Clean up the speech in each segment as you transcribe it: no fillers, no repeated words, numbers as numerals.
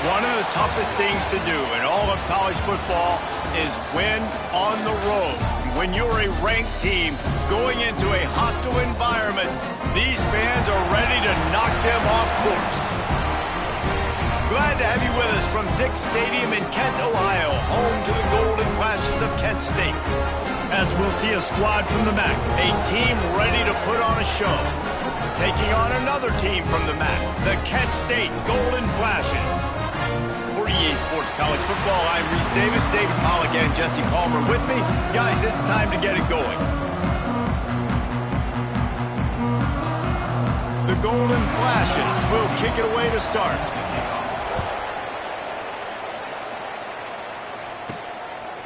One of the toughest things to do in all of college football is win on the road. When you're a ranked team going into a hostile environment, these fans are ready to knock them off course. Glad to have you with us from Dick's Stadium in Kent, Ohio, home to the Golden Flashes of Kent State. As we'll see a squad from the MAC, a team ready to put on a show. Taking on another team from the MAC, the Kent State Golden Flashes. For EA Sports College Football, I'm Reese Davis, David Pollack, and Jesse Palmer with me. Guys, it's time to get it going. The Golden Flashes will kick it away to start.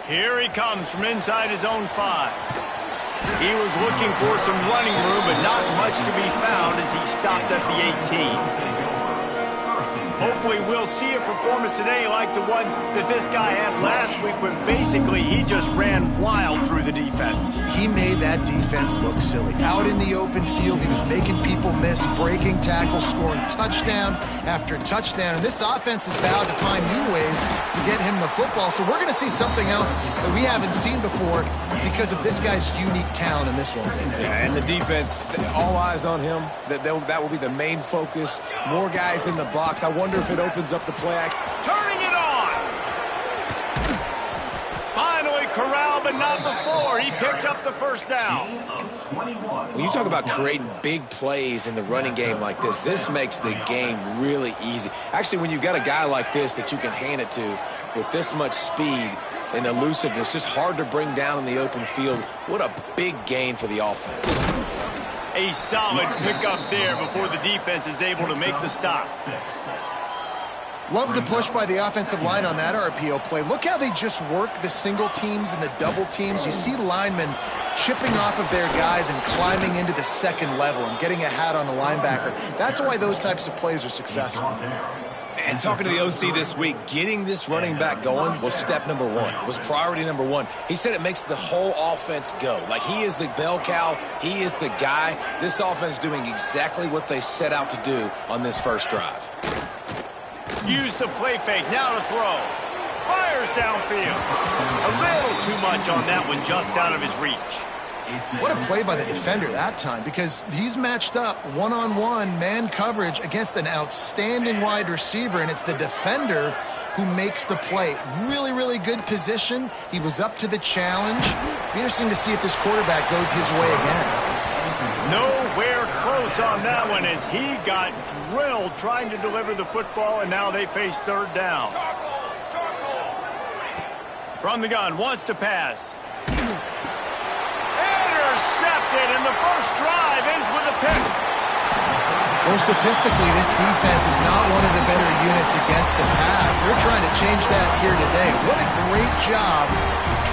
Here he comes from inside his own 5. He was looking for some running room, but not much to be found as he stopped at the 18. Hopefully we'll see a performance today like the one that this guy had last week when basically he just ran wild through the defense. He made that defense look silly. Out in the open field, he was making people miss, breaking tackles, scoring touchdown after touchdown. And this offense is vowed to find new ways to get him the football. So we're going to see something else that we haven't seen before because of this guy's unique talent in this one. Yeah, and the defense, all eyes on him. That will be the main focus. More guys in the box. I wonder if it opens up the play action. Turning it on! Finally corralled, but not before. He picks up the first down. When you talk about creating big plays in the running game like this makes the game really easy. Actually, when you've got a guy like this that you can hand it to with this much speed and elusiveness, just hard to bring down in the open field, what a big gain for the offense. A solid pickup there before the defense is able to make the stop. Love the push by the offensive line on that RPO play. Look how they just work the single teams and the double teams. You see linemen chipping off of their guys and climbing into the second level and getting a hat on the linebacker. That's why those types of plays are successful. And talking to the OC this week, getting this running back going was step number one. It was priority number one. He said it makes the whole offense go. Like, he is the bell cow. He is the guy. This offense doing exactly what they set out to do on this first drive. Use the play fake, now to throw. Fires downfield. A little too much on that one, just out of his reach. What a play by the defender that time, because he's matched up one-on-one man coverage against an outstanding wide receiver, and it's the defender who makes the play. Really, really good position. He was up to the challenge. Be interesting to see if this quarterback goes his way again. Nowhere close on that one as he got drilled trying to deliver the football, and now they face third down. From the gun, wants to pass. Intercepted, and the first drive ends with a pick. Well, statistically, this defense is not one of the better units against the pass. They're trying to change that here today. What a great job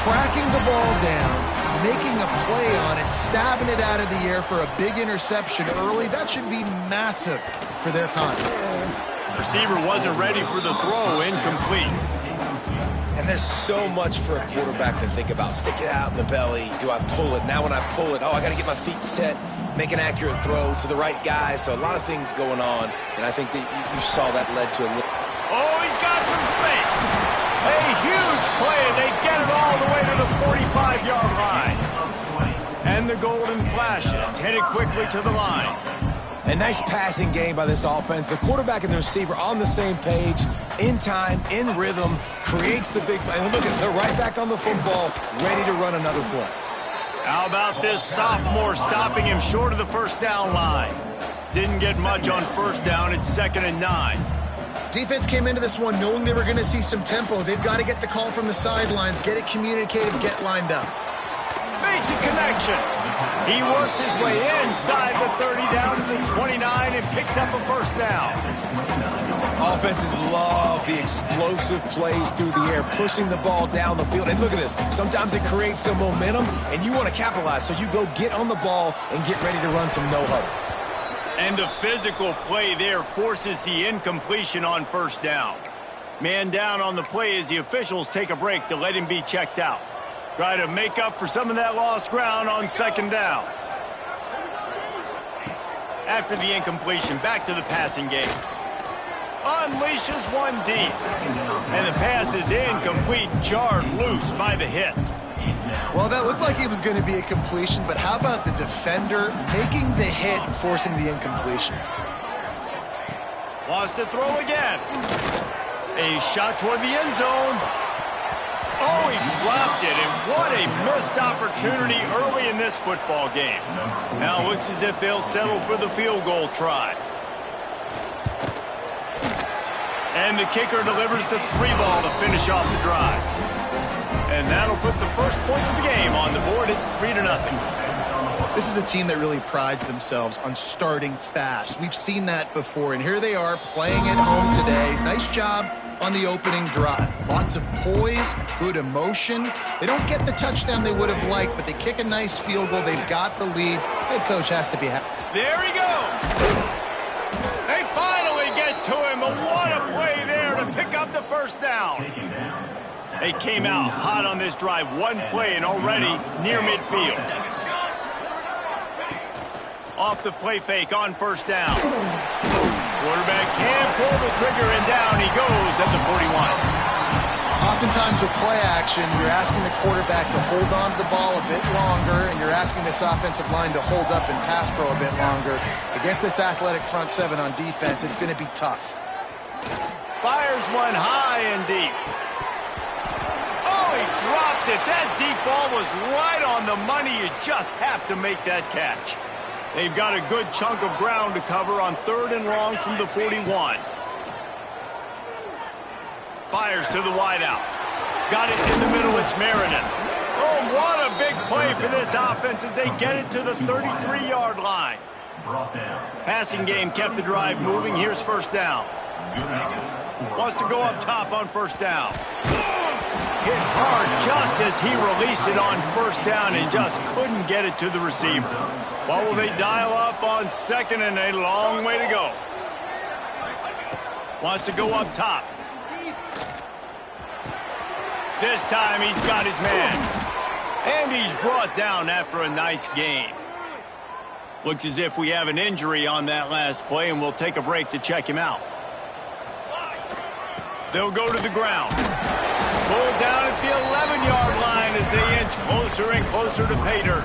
tracking the ball down, making a play on it, stabbing it out of the air for a big interception early. That should be massive for their confidence. Receiver wasn't ready for the throw, incomplete. And there's so much for a quarterback to think about. Stick it out in the belly. Do I pull it? Now when I pull it, I got to get my feet set, make an accurate throw to the right guy. So a lot of things going on, and I think that you saw that led to a little. Oh, he's got some space. A huge play. They get it all the way to the 45-yard line. And the Golden Flashes headed quickly to the line. A nice passing game by this offense. The quarterback and the receiver on the same page, in time, in rhythm, creates the big play. And look at it, they're right back on the football, ready to run another play. How about this sophomore stopping him short of the first down line? Didn't get much on first down. It's 2nd and 9. Defense came into this one knowing they were going to see some tempo. They've got to get the call from the sidelines, get it communicated, get lined up. Makes a connection. He works his way inside the 30 down to the 29 and picks up a first down. Offenses love the explosive plays through the air, pushing the ball down the field. And look at this. Sometimes it creates some momentum, and you want to capitalize. So you go get on the ball and get ready to run some no-huddle. And the physical play there forces the incompletion on first down. Man down on the play as the officials take a break to let him be checked out. Try to make up for some of that lost ground on second down. After the incompletion, back to the passing game. unleashes one deep. And the pass is incomplete, jarred loose by the hit. Well, that looked like it was going to be a completion, but how about the defender making the hit and forcing the incompletion? Wants to throw again. A shot toward the end zone. Oh, he dropped it, and what a missed opportunity early in this football game. Now it looks as if they'll settle for the field goal try. And the kicker delivers the 3-ball to finish off the drive. And that'll put the first points of the game on the board. It's 3-0. This is a team that really prides themselves on starting fast. We've seen that before, and here they are playing at home today. Nice job on the opening drive. Lots of poise, good emotion. They don't get the touchdown they would have liked, but they kick a nice field goal. They've got the lead. Head coach has to be happy. There he goes. They finally get to him. What a play there to pick up the first down. They came out hot on this drive. One play and already near midfield. Off the play fake on first down. Quarterback can't pull the trigger, and down he goes at the 41. Oftentimes with play action, you're asking the quarterback to hold on to the ball a bit longer, and you're asking this offensive line to hold up and pass pro a bit longer. Against this athletic front seven on defense, it's going to be tough. Fires one high and deep. Oh, he dropped it. That deep ball was right on the money. You just have to make that catch. They've got a good chunk of ground to cover on 3rd and long from the 41. Fires to the wideout. Got it in the middle. It's Meriden. Oh, what a big play for this offense as they get it to the 33-yard line. Passing game kept the drive moving. Here's first down. Wants to go up top on first down. Hit hard just as he released it on first down and just couldn't get it to the receiver. What will they dial up on 2nd and a long way to go? Wants to go up top. This time he's got his man. And he's brought down after a nice gain. Looks as if we have an injury on that last play, and we'll take a break to check him out. They'll go to the ground. Pulled down at the 11-yard line as they inch closer and closer to pay dirt.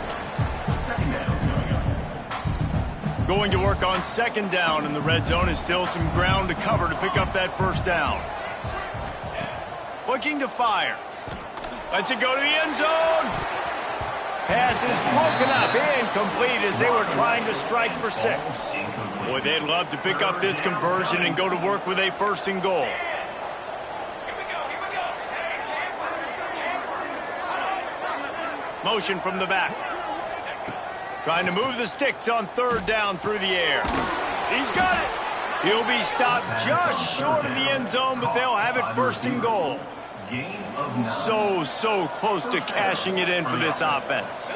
Going to work on 2nd down, and the red zone is still some ground to cover to pick up that first down. Looking to fire. Lets it go to the end zone. Pass is broken up, incomplete as they were trying to strike for 6. Boy, they'd love to pick up this conversion and go to work with a 1st and goal. Motion from the back. Trying to move the sticks on 3rd down through the air. He's got it. He'll be stopped just short of the end zone, but they'll have it 1st and goal. So close to cashing it in for this offense.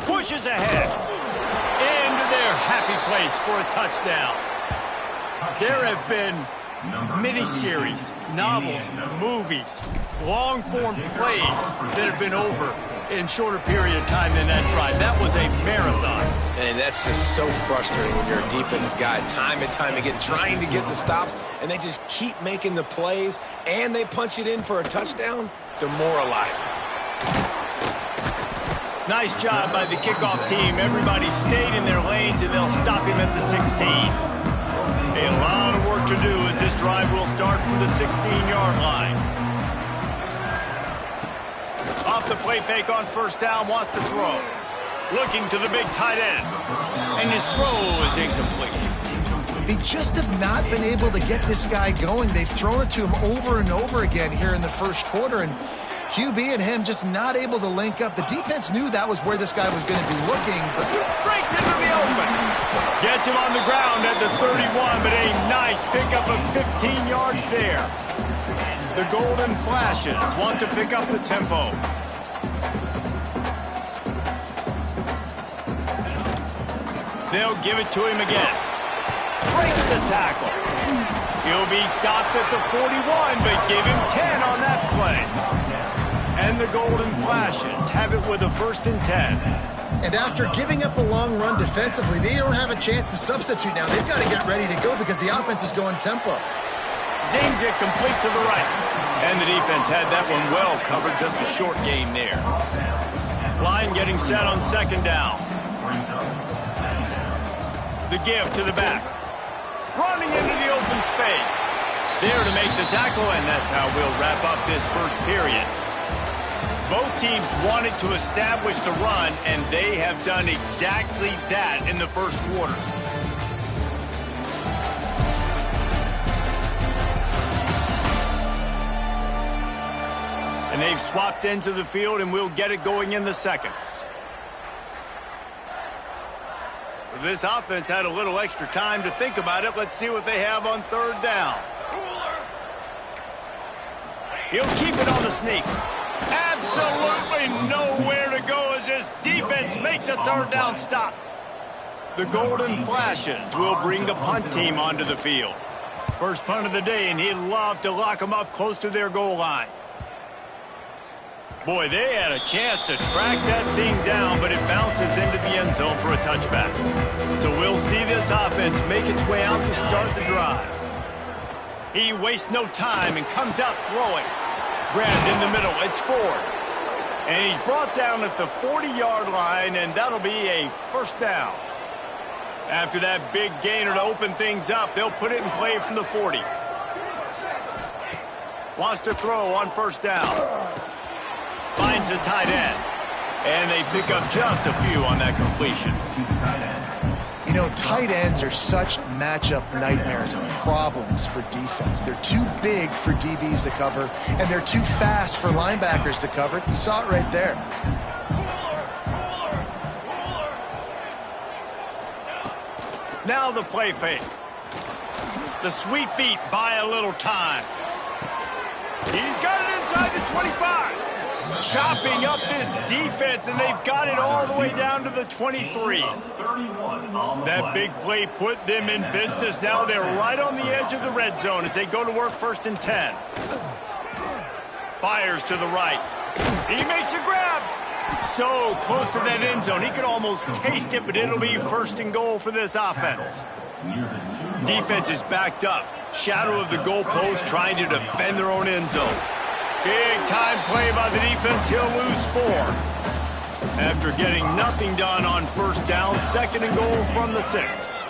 Pushes ahead. Into their happy place for a touchdown. There have been miniseries, novels, movies, long-form plays that have been over in shorter period of time than that drive. That was a marathon. And that's just so frustrating when you're a defensive guy, time and time again, trying to get the stops, and they just keep making the plays, and they punch it in for a touchdown. Demoralizing. Nice job by the kickoff team. Everybody stayed in their lanes, and they'll stop him at the 16. A lot of work to do as this drive will start from the 16-yard line. Off the play fake on first down, wants to throw. Looking to the big tight end. And his throw is incomplete. They just have not been able to get this guy going. They've thrown it to him over and over again here in the first quarter, and QB and him just not able to link up. The defense knew that was where this guy was going to be looking, but breaks into the open. Gets him on the ground at the 31, but a nice pickup of 15 yards there. The Golden Flashes want to pick up the tempo. They'll give it to him again. Breaks the tackle. He'll be stopped at the 41, but give him 10 on that play. And the Golden Flashes have it with a 1st and 10. And after giving up a long run defensively, they don't have a chance to substitute now. They've got to get ready to go because the offense is going tempo. Zings it complete to the right. And the defense had that one well covered, just a short gain there. Line getting set on second down. The give to the back. Running into the open space. There to make the tackle, and that's how we'll wrap up this first period. Both teams wanted to establish the run, and they have done exactly that in the first quarter. And they've swapped ends of the field, and we'll get it going in the second. This offense had a little extra time to think about it. Let's see what they have on third down. He'll keep it on the sneak. Absolutely nowhere to go as this defense makes a third down stop. The golden flashes will bring the punt team onto the field. First punt of the day, and he'd love to lock them up close to their goal line. Boy, they had a chance to track that thing down, but it bounces into the end zone for a touchback. So we'll see this offense make its way out to start the drive. He wastes no time and comes out throwing. Grabbed in the middle, it's Ford. And he's brought down at the 40-yard line, and that'll be a first down. After that big gainer to open things up, they'll put it in play from the 40. Wants to throw on first down. Finds a tight end. And they pick up just a few on that completion. You know, tight ends are such matchup nightmares and problems for defense. They're too big for DBs to cover, and they're too fast for linebackers to cover. You saw it right there. Now the play fake. The sweet feet buy a little time. He's got it inside the 25. Chopping up this defense, and they've got it all the way down to the 23. That big play put them in business. Now they're right on the edge of the red zone as they go to work first and 10. Fires to the right. He makes a grab. So close to that end zone. He could almost taste it, but it'll be first and goal for this offense. Defense is backed up. Shadow of the goalpost trying to defend their own end zone. Big time play by the defense. He'll lose 4. After getting nothing done on first down, second and goal from the 6.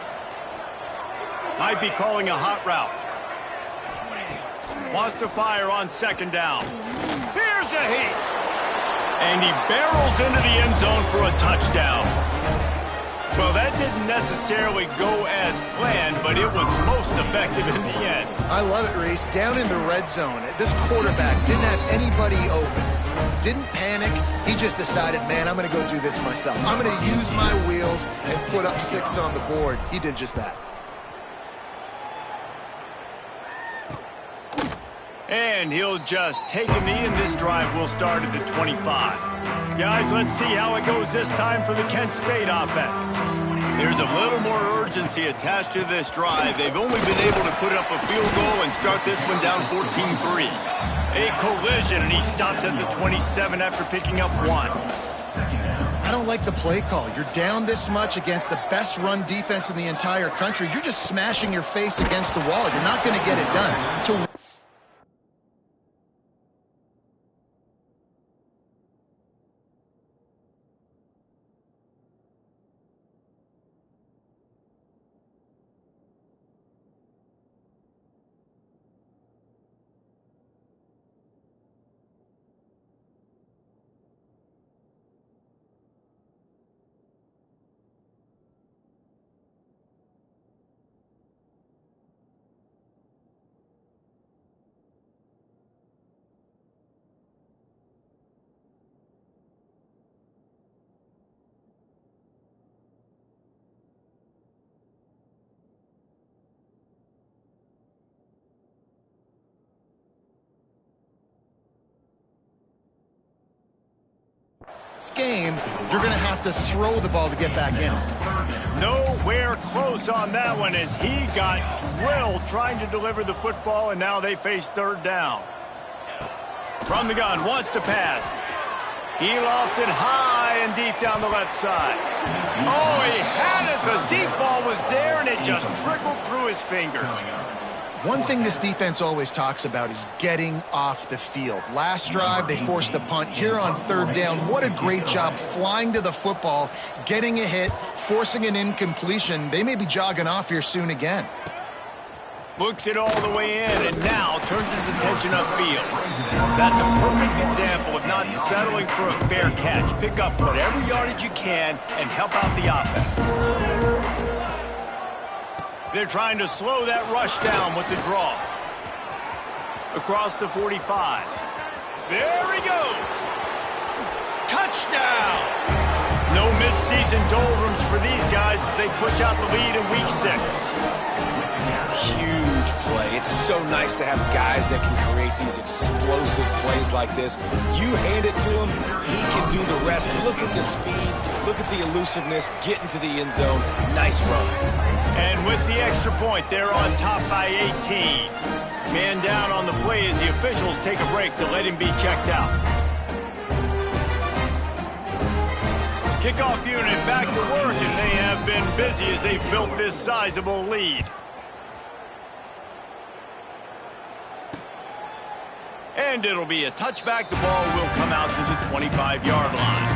Might be calling a hot route. Wants to fire on second down. Here's a heat. And he barrels into the end zone for a touchdown. Well, that didn't necessarily go as planned, but it was most effective in the end. I love it, Reese. Down in the red zone, this quarterback didn't have anybody open. Didn't panic. He just decided, man, I'm going to go do this myself. I'm going to use my wheels and put up 6 on the board. He did just that. And he'll just take a knee, and this drive will start at the 25. Guys, let's see how it goes this time for the Kent State offense. There's a little more urgency attached to this drive. They've only been able to put up a field goal and start this one down 14-3. A collision, and he stopped at the 27 after picking up 1. I don't like the play call. You're down this much against the best run defense in the entire country. You're just smashing your face against the wall. You're not going to get it done. Game, you're going to have to throw the ball to get back in. Nowhere close on that one as he got drilled trying to deliver the football, and now they face third down. From the gun, wants to pass. He lofts it high, high and deep down the left side. Oh, he had it. The deep ball was there, and it just trickled through his fingers. One thing this defense always talks about is getting off the field. Last drive, they forced a punt. Here on third down, what a great job flying to the football, getting a hit, forcing an incompletion. They may be jogging off here soon again. Looks it all the way in, and now turns his attention upfield. That's a perfect example of not settling for a fair catch. Pick up whatever yardage you can and help out the offense. They're trying to slow that rush down with the draw. Across the 45. There he goes. Touchdown! No midseason doldrums for these guys as they push out the lead in Week 6. Huge play. It's so nice to have guys that can create these explosive plays like this. You hand it to him, he can do the rest. Look at the speed, look at the elusiveness, get into the end zone. Nice run. And with the extra point, they're on top by 18. Man down on the play as the officials take a break to let him be checked out. Kickoff unit back to work, and they have been busy as they've built this sizable lead. And it'll be a touchback. The ball will come out to the 25-yard line.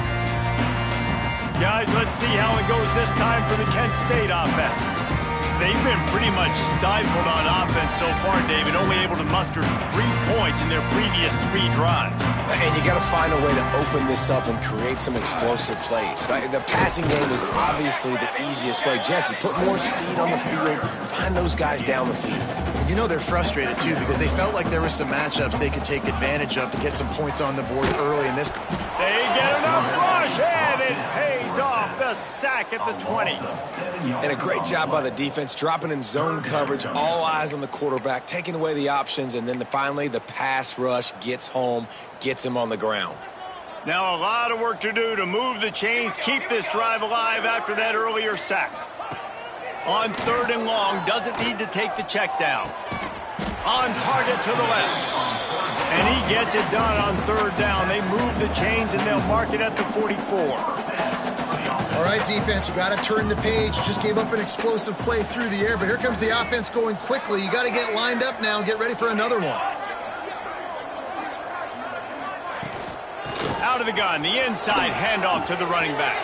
Guys, let's see how it goes this time for the Kent State offense. They've been pretty much stifled on offense so far, David, only able to muster 3 points in their previous 3 drives. And you got to find a way to open this up and create some explosive plays. The passing game is obviously the easiest way. Jesse, put more speed on the field. Find those guys down the field. You know they're frustrated, too, because they felt like there were some matchups they could take advantage of to get some points on the board early in this. They get enough rush, and it pays off. The sack at the 20. And a great job by the defense, dropping in zone coverage, all eyes on the quarterback, taking away the options, and then finally the pass rush gets home, gets him on the ground. Now a lot of work to do to move the chains, keep this drive alive after that earlier sack. On third and long, doesn't need to take the check down. On target to the left. And he gets it done on third down. They move the chains, and they'll mark it at the 44. All right, defense, you got to turn the page. You just gave up an explosive play through the air, but here comes the offense going quickly. You got to get lined up now and get ready for another one. Out of the gun, the inside handoff to the running back.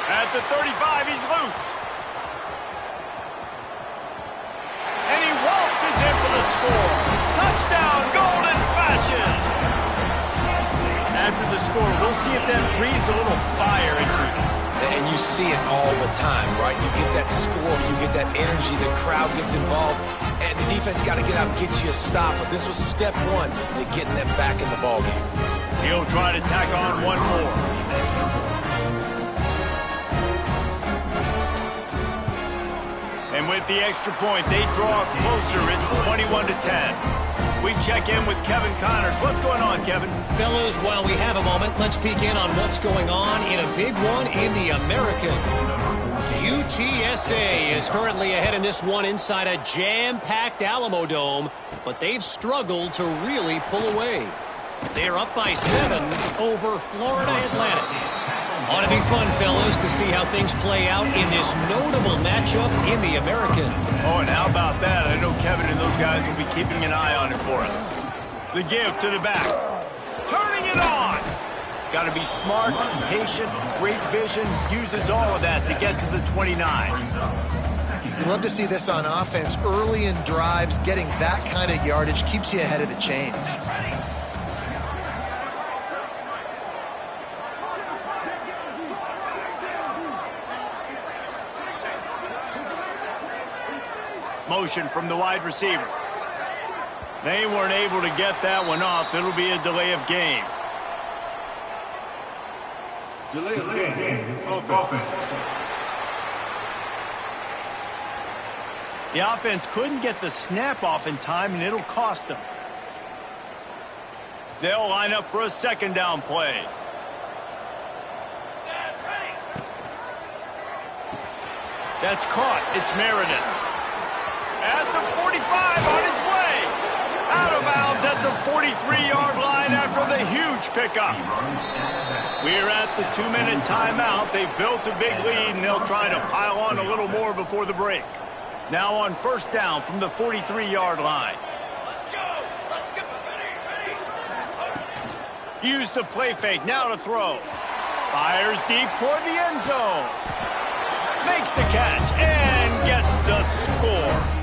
At the 35, he's loose. And he waltzes in for the score. Touchdown, golden fashion. After the score, we'll see if that breathes a little fire into it. And you see it all the time, right? You get that score, you get that energy, the crowd gets involved, and the defense got to get out and get you a stop. But this was step 1 to getting them back in the ballgame. He'll try to tack on one more. And with the extra point, they draw closer. It's 21-10. We check in with Kevin Connors. What's going on, Kevin? Fellas, while we have a moment, let's peek in on what's going on in a big one in the American. UTSA is currently ahead in this one inside a jam-packed Alamo Dome, but they've struggled to really pull away. They're up by 7 over Florida Atlantic. Ought to be fun, fellas, to see how things play out in this notable matchup in the American. Oh, and how about that? I know Kevin and those guys will be keeping an eye on it for us. The give to the back. Turning it on. Got to be smart, patient, great vision. Uses all of that to get to the 29. You love to see this on offense. Early in drives, getting that kind of yardage keeps you ahead of the chains. Motion from the wide receiver. They weren't able to get that one off. It'll be a delay of game. Delay of game. Offense. The offense couldn't get the snap off in time, and it'll cost them. They'll line up for a second down play. That's caught. It's Meredith. At the 45, on his way. Out of bounds at the 43-yard line point after the huge pickup. We're at the 2-minute timeout. They've built a big lead, and they'll try to pile on a little more before the break. Now on first down from the 43-yard line. Use the play fake, now to throw. Fires deep toward the end zone. Makes the catch and gets the score.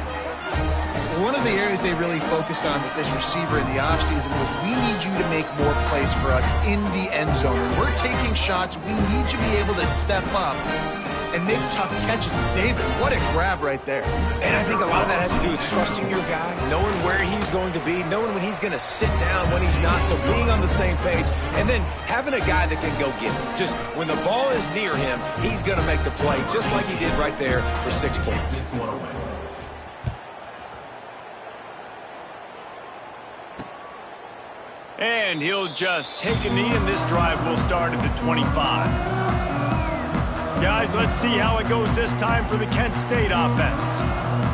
One of the areas they really focused on with this receiver in the offseason was we need you to make more plays for us in the end zone. When we're taking shots, we need you to be able to step up and make tough catches. And David, what a grab right there. And I think a lot of that has to do with trusting your guy, knowing where he's going to be, knowing when he's going to sit down, when he's not, so being on the same page, and then having a guy that can go get it. Just when the ball is near him, he's going to make the play, just like he did right there for 6 points. And he'll just take a knee, and this drive will start at the 25. Guys, let's see how it goes this time for the Kent State offense.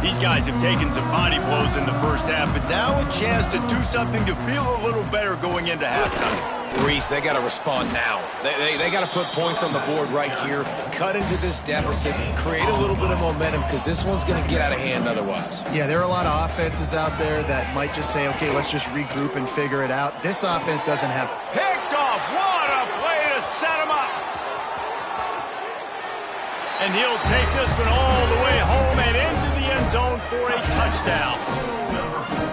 These guys have taken some body blows in the first half, but now a chance to do something to feel a little better going into halftime. Reese, they got to respond now. They got to put points on the board right here, cut into this deficit, create a little bit of momentum, because this one's going to get out of hand otherwise. Yeah, there are a lot of offenses out there that might just say, okay, let's just regroup and figure it out. This offense doesn't have... Picked off! What a play to set him up! And he'll take this one all the way home and into the end zone for a touchdown.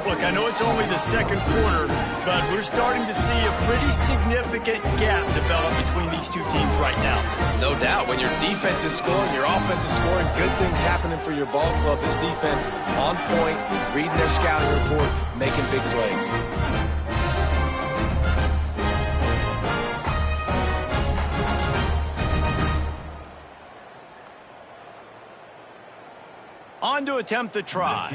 Look, I know it's only the second quarter, but we're starting to see a pretty significant gap develop between these two teams right now. No doubt. When your defense is scoring, your offense is scoring, good things happening for your ball club. This defense on point, reading their scouting report, making big plays. On to attempt the try.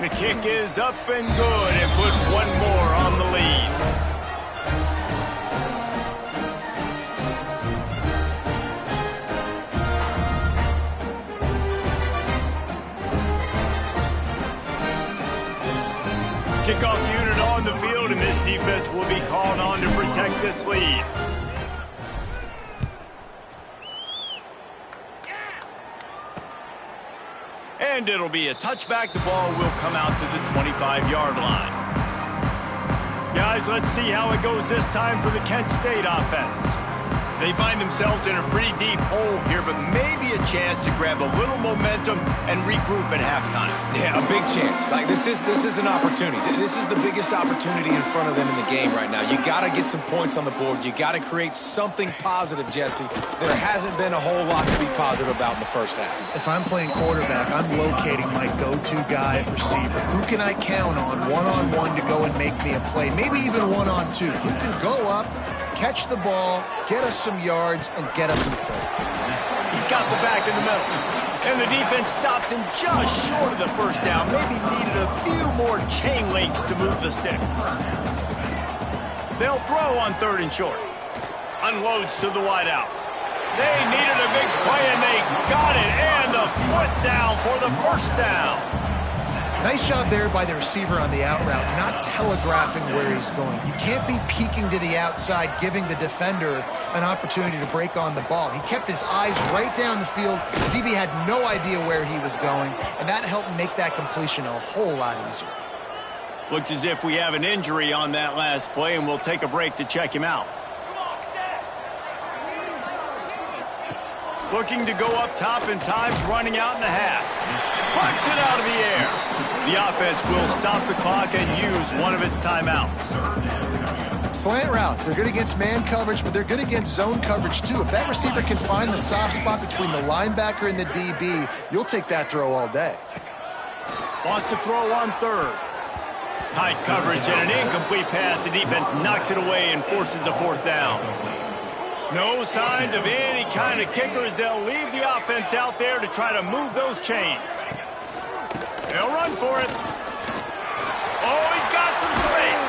The kick is up and good, and put one more on the lead. Kickoff unit on the field, and this defense will be called on to protect this lead. And it'll be a touchback. The ball will come out to the 25-yard line. Guys, let's see how it goes this time for the Kent State offense. They find themselves in a pretty deep hole here, but maybe a chance to grab a little momentum and regroup at halftime. Yeah, a big chance. Like this is an opportunity. This is the biggest opportunity in front of them in the game right now. You got to get some points on the board. You got to create something positive, Jesse. There hasn't been a whole lot to be positive about in the first half. If I'm playing quarterback, I'm locating my go-to guy at receiver. Who can I count on one-on-one to go and make me a play? Maybe even one-on-two. Who can go up, catch the ball, get us some yards, and get us some points. He's got the back in the middle. And the defense stops him just short of the first down. Maybe needed a few more chain links to move the sticks. They'll throw on 3rd and short. Unloads to the wideout. They needed a big play, and they got it. And the foot down for the first down. Nice job there by the receiver on the out route, not telegraphing where he's going. You can't be peeking to the outside, giving the defender an opportunity to break on the ball. He kept his eyes right down the field. DB had no idea where he was going, and that helped make that completion a whole lot easier. Looks as if we have an injury on that last play, and we'll take a break to check him out. Looking to go up top, and time's running out in the half. Plucks it out of the air. The offense will stop the clock and use one of its timeouts. Slant routes, they're good against man coverage, but they're good against zone coverage too. If that receiver can find the soft spot between the linebacker and the DB, you'll take that throw all day. Wants to throw on 3rd. Tight coverage and an incomplete pass. The defense knocks it away and forces a 4th down. No signs of any kind of kickers. They'll leave the offense out there to try to move those chains. They'll run for it. Oh, he's got some space.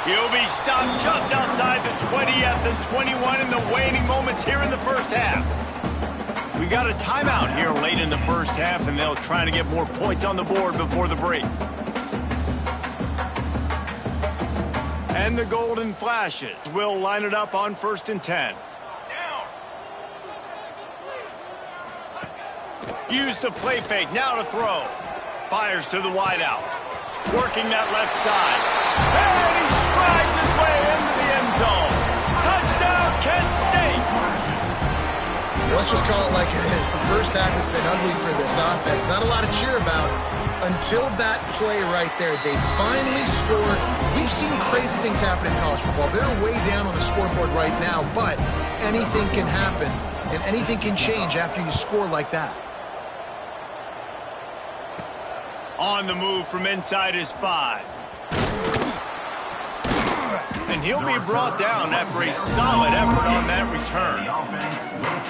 He'll be stopped just outside the 20 at the 21 in the waning moments here in the first half. We got a timeout here late in the first half, and they'll try to get more points on the board before the break. And the Golden Flashes will line it up on 1st and 10. Use the play fake, now to throw. Fires to the wideout. Working that left side. And he strides his way into the end zone. Touchdown, Kent State! Let's just call it like it is. The first half has been ugly for this offense. Not a lot to cheer about until that play right there. They finally scored. We've seen crazy things happen in college football. They're way down on the scoreboard right now, but anything can happen, and anything can change after you score like that. On the move from inside his 5. And he'll be brought down after a solid effort on that return.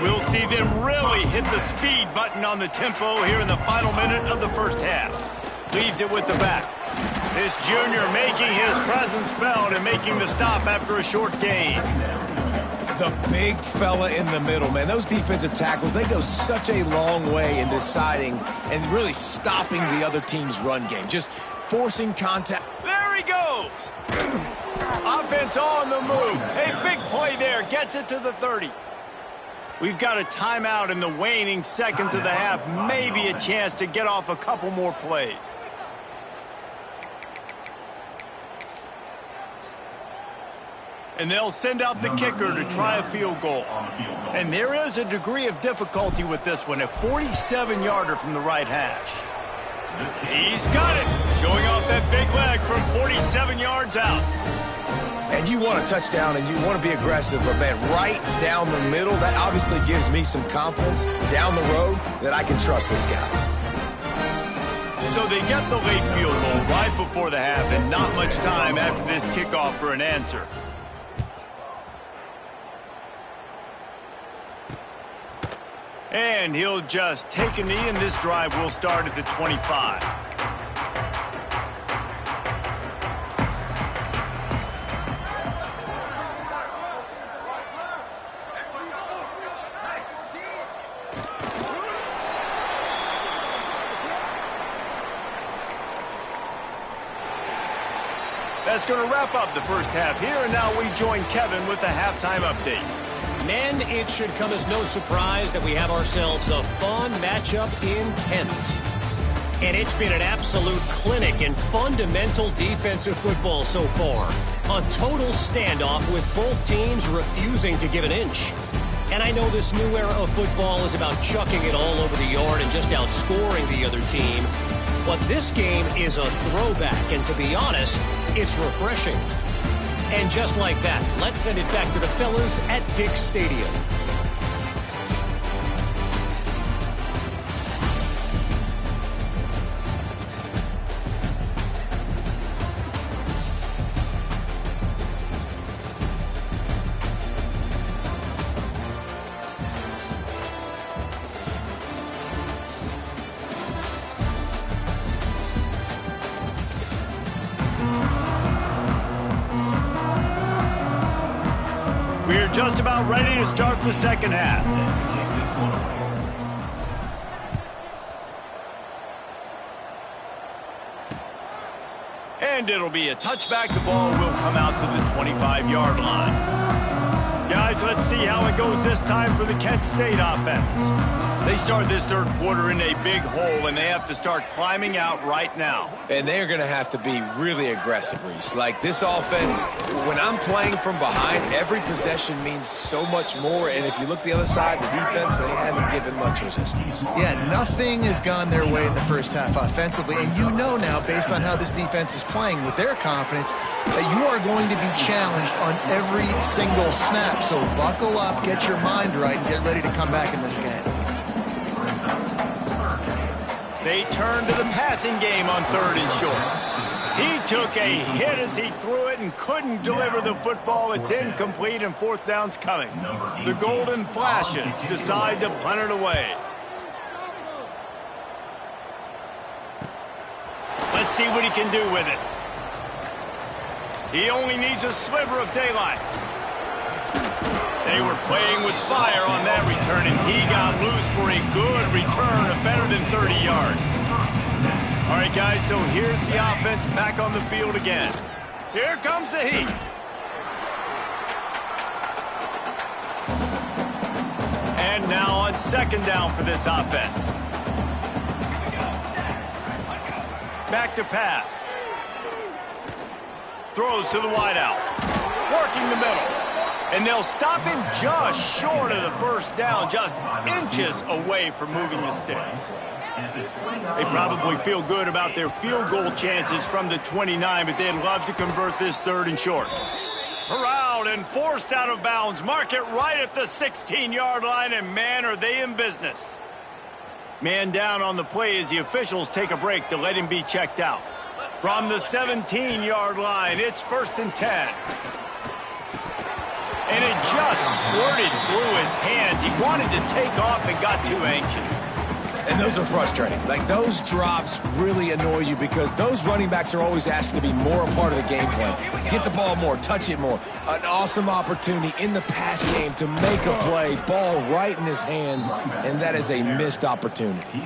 We'll see them really hit the speed button on the tempo here in the final minute of the first half. Leaves it with the back. This junior making his presence felt and making the stop after a short gain. The big fella in the middle, man. Those defensive tackles, they go such a long way in deciding and really stopping the other team's run game. Just forcing contact. There he goes. Offense on the move. A big play there. Gets it to the 30. We've got a timeout in the waning seconds of the half. Maybe a chance to get off a couple more plays. And they'll send out the kicker to try a field goal. And there is a degree of difficulty with this one, a 47-yarder from the right hash. He's got it, showing off that big leg from 47 yards out. And you want a touchdown and you want to be aggressive, but man, right down the middle, that obviously gives me some confidence down the road that I can trust this guy. So they get the late field goal right before the half and not much time after this kickoff for an answer. And he'll just take a knee, and this drive will start at the 25. That's going to wrap up the first half here, and now we join Kevin with the halftime update. Men, it should come as no surprise that we have ourselves a fun matchup in Kent. And it's been an absolute clinic in fundamental defensive football so far. A total standoff with both teams refusing to give an inch. And I know this new era of football is about chucking it all over the yard and just outscoring the other team. But this game is a throwback, and to be honest, it's refreshing. And just like that, let's send it back to the fellas at Dick's Stadium. We're just about ready to start the second half. And it'll be a touchback. The ball will come out to the 25-yard line. Guys, let's see how it goes this time for the Kent State offense. They start this third quarter in a big hole, and they have to start climbing out right now. And they're going to have to be really aggressive, Reese. Like this offense, when I'm playing from behind, every possession means so much more. And if you look the other side, the defense, they haven't given much resistance. Yeah, nothing has gone their way in the first half offensively. And you know now, based on how this defense is playing with their confidence, that you are going to be challenged on every single snap. So buckle up, get your mind right, and get ready to come back in this game. They turn to the passing game on third and short. He took a hit as he threw it and couldn't deliver the football. It's incomplete, and fourth down's coming. The Golden Flashes decide to punt it away. Let's see what he can do with it. He only needs a sliver of daylight. They were playing with fire on that return, and he got loose for a good return of better than 30 yards. All right, guys, so here's the offense back on the field again. Here comes the heat. And now on second down for this offense. Back to pass. Throws to the wideout. Working the middle. And they'll stop him just short of the first down, just inches away from moving the sticks. They probably feel good about their field goal chances from the 29, but they'd love to convert this third and short. Corralled and forced out of bounds. Mark it right at the 16-yard line, and man, are they in business. Man down on the play as the officials take a break to let him be checked out. From the 17-yard line, it's 1st and 10. And it just squirted through his hands. He wanted to take off and got too anxious. And those are frustrating. Like, those drops really annoy you because those running backs are always asking to be more a part of the game plan. Get the ball more, touch it more. An awesome opportunity in the pass game to make a play, ball right in his hands, and that is a missed opportunity.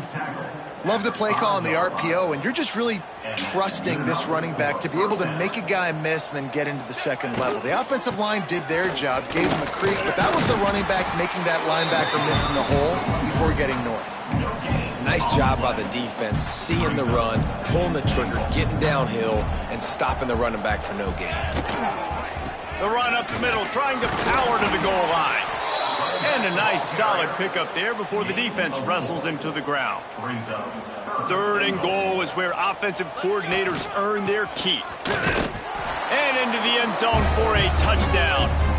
Love the play call on the RPO, and you're just really trusting this running back to be able to make a guy miss and then get into the second level. The offensive line did their job, gave him a crease, but that was the running back making that linebacker miss in the hole before getting north. Nice job by the defense, seeing the run, pulling the trigger, getting downhill, and stopping the running back for no gain. The run up the middle, trying to power to the goal line. And a nice solid pickup there before the defense wrestles him to the ground. 3rd and goal is where offensive coordinators earn their keep. And into the end zone for a touchdown.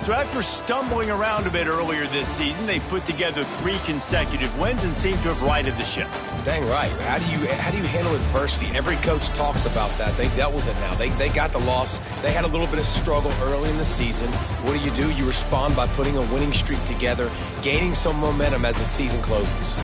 So after stumbling around a bit earlier this season, they put together 3 consecutive wins and seem to have righted the ship. Dang right. How do you handle adversity? Every coach talks about that. They dealt with it now. They got the loss. They had a little bit of struggle early in the season. What do? You respond by putting a winning streak together, gaining some momentum as the season closes.